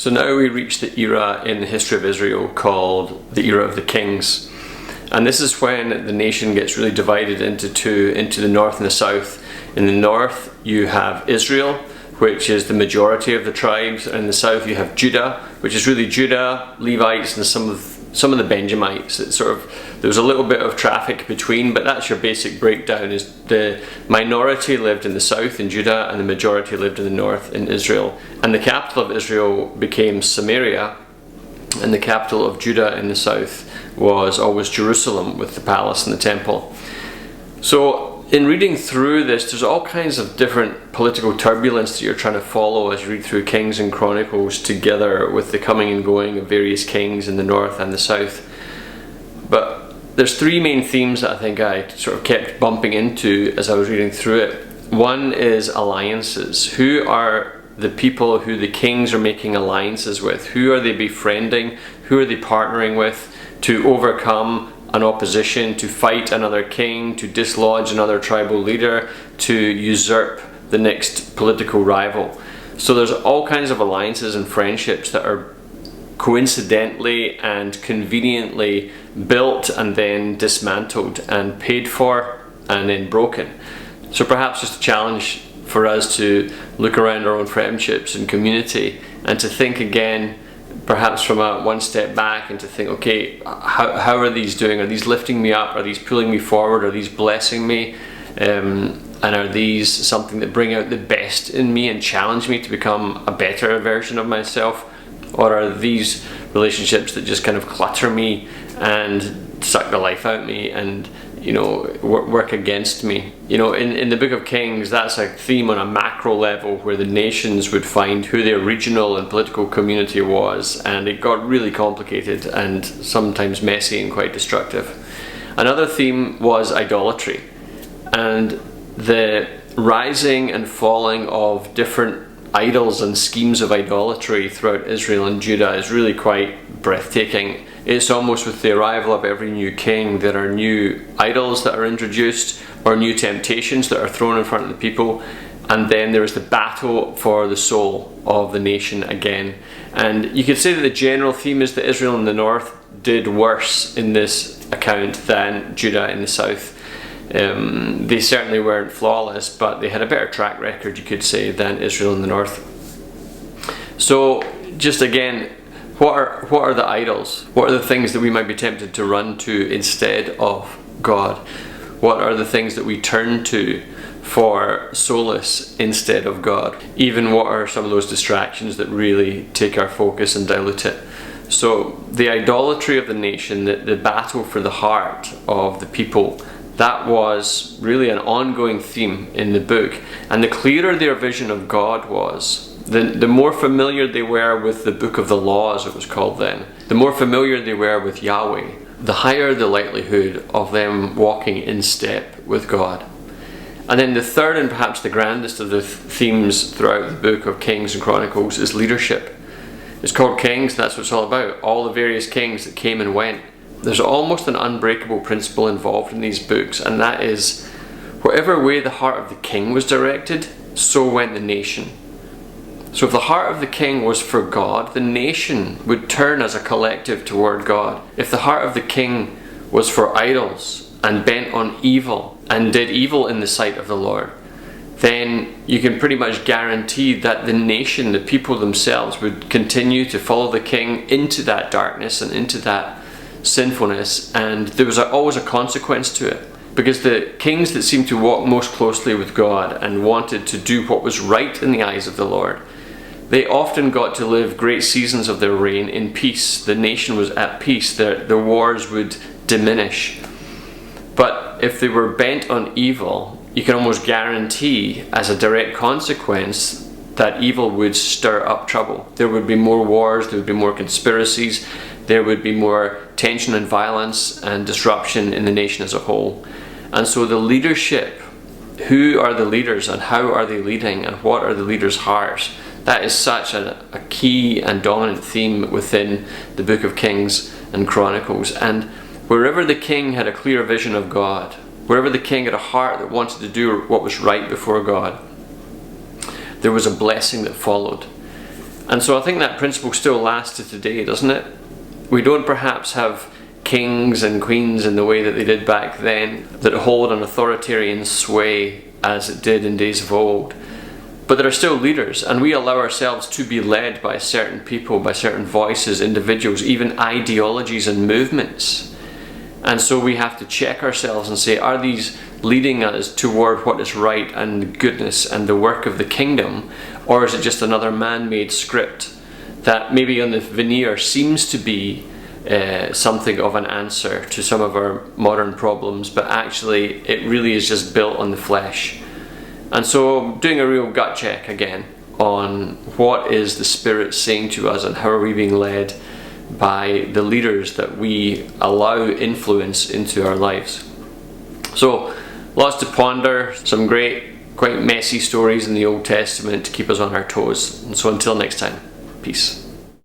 So now we reach the era in the history of Israel called the era of the kings. And this is when the nation gets really divided into two, into the north and the south. In the north you have Israel, which is the majority of the tribes, and in the south you have Judah, which is really Judah, Levites, and some of the Benjamites. It's sort of, there's a little bit of traffic between, but that's your basic breakdown. Is the minority lived in the south in Judah, and the majority lived in the north in Israel. And the capital of Israel became Samaria, and the capital of Judah in the south was always Jerusalem, with the palace and the temple. So in reading through this, there's all kinds of different political turbulence that you're trying to follow as you read through Kings and Chronicles, together with the coming and going of various kings in the north and the south. But there's three main themes that I think I sort of kept bumping into as I was reading through it. One is alliances. Who are the people who the kings are making alliances with? Who are they befriending? Who are they partnering with to overcome an opposition, to fight another king, to dislodge another tribal leader, to usurp the next political rival? So there's all kinds of alliances and friendships that are coincidentally and conveniently built and then dismantled and paid for and then broken. So perhaps just a challenge for us to look around our own friendships and community and to think again, perhaps from one step back, and to think, okay, how are these doing? Are these lifting me up? Are these pulling me forward? Are these blessing me? And are these something that bring out the best in me and challenge me to become a better version of myself? Or are these relationships that just kind of clutter me and suck the life out of me and, you know, work against me? You know, in the book of Kings, that's a theme on a macro level, where the nations would find who their regional and political community was, and it got really complicated and sometimes messy and quite destructive. Another theme was idolatry, and the rising and falling of different idols and schemes of idolatry throughout Israel and Judah is really quite breathtaking. It's almost with the arrival of every new king, there are new idols that are introduced, or new temptations that are thrown in front of the people, and then there is the battle for the soul of the nation again. And you could say that the general theme is that Israel in the north did worse in this account than Judah in the south. They certainly weren't flawless, but they had a better track record, you could say, than Israel in the north. So just again, what are the idols? What are the things that we might be tempted to run to instead of God? What are the things that we turn to for solace instead of God? Even what are some of those distractions that really take our focus and dilute it? So the idolatry of the nation, the battle for the heart of the people, that was really an ongoing theme in the book. And the clearer their vision of God was, the more familiar they were with the book of the law, as it was called then, the more familiar they were with Yahweh, the higher the likelihood of them walking in step with God. And then the third, and perhaps the grandest of the themes throughout the book of Kings and Chronicles, is leadership. It's called Kings, that's what it's all about. All the various kings that came and went. There's almost an unbreakable principle involved in these books, and that is, whatever way the heart of the king was directed, so went the nation. So if the heart of the king was for God, the nation would turn as a collective toward God. If the heart of the king was for idols and bent on evil and did evil in the sight of the Lord, then you can pretty much guarantee that the nation, the people themselves, would continue to follow the king into that darkness and into that sinfulness, and there was always a consequence to it. Because the kings that seemed to walk most closely with God and wanted to do what was right in the eyes of the Lord, they often got to live great seasons of their reign in peace. The nation was at peace, the wars would diminish. But if they were bent on evil, you can almost guarantee, as a direct consequence, that evil would stir up trouble. There would be more wars, there would be more conspiracies, there would be more tension and violence and disruption in the nation as a whole. And so the leadership, who are the leaders and how are they leading and what are the leaders' hearts, that is such a key and dominant theme within the book of Kings and Chronicles. And wherever the king had a clear vision of God, wherever the king had a heart that wanted to do what was right before God, there was a blessing that followed. And so I think that principle still lasts to today, doesn't it? We don't perhaps have kings and queens in the way that they did back then, that hold an authoritarian sway as it did in days of old. But there are still leaders, and we allow ourselves to be led by certain people, by certain voices, individuals, even ideologies and movements. And so we have to check ourselves and say, are these leading us toward what is right and goodness and the work of the kingdom, or is it just another man-made script that maybe on the veneer seems to be something of an answer to some of our modern problems, but actually it really is just built on the flesh? And so doing a real gut check again on what is the Spirit saying to us, and how are we being led by the leaders that we allow influence into our lives. So lots to ponder, some great, quite messy stories in the Old Testament to keep us on our toes. And so until next time, peace.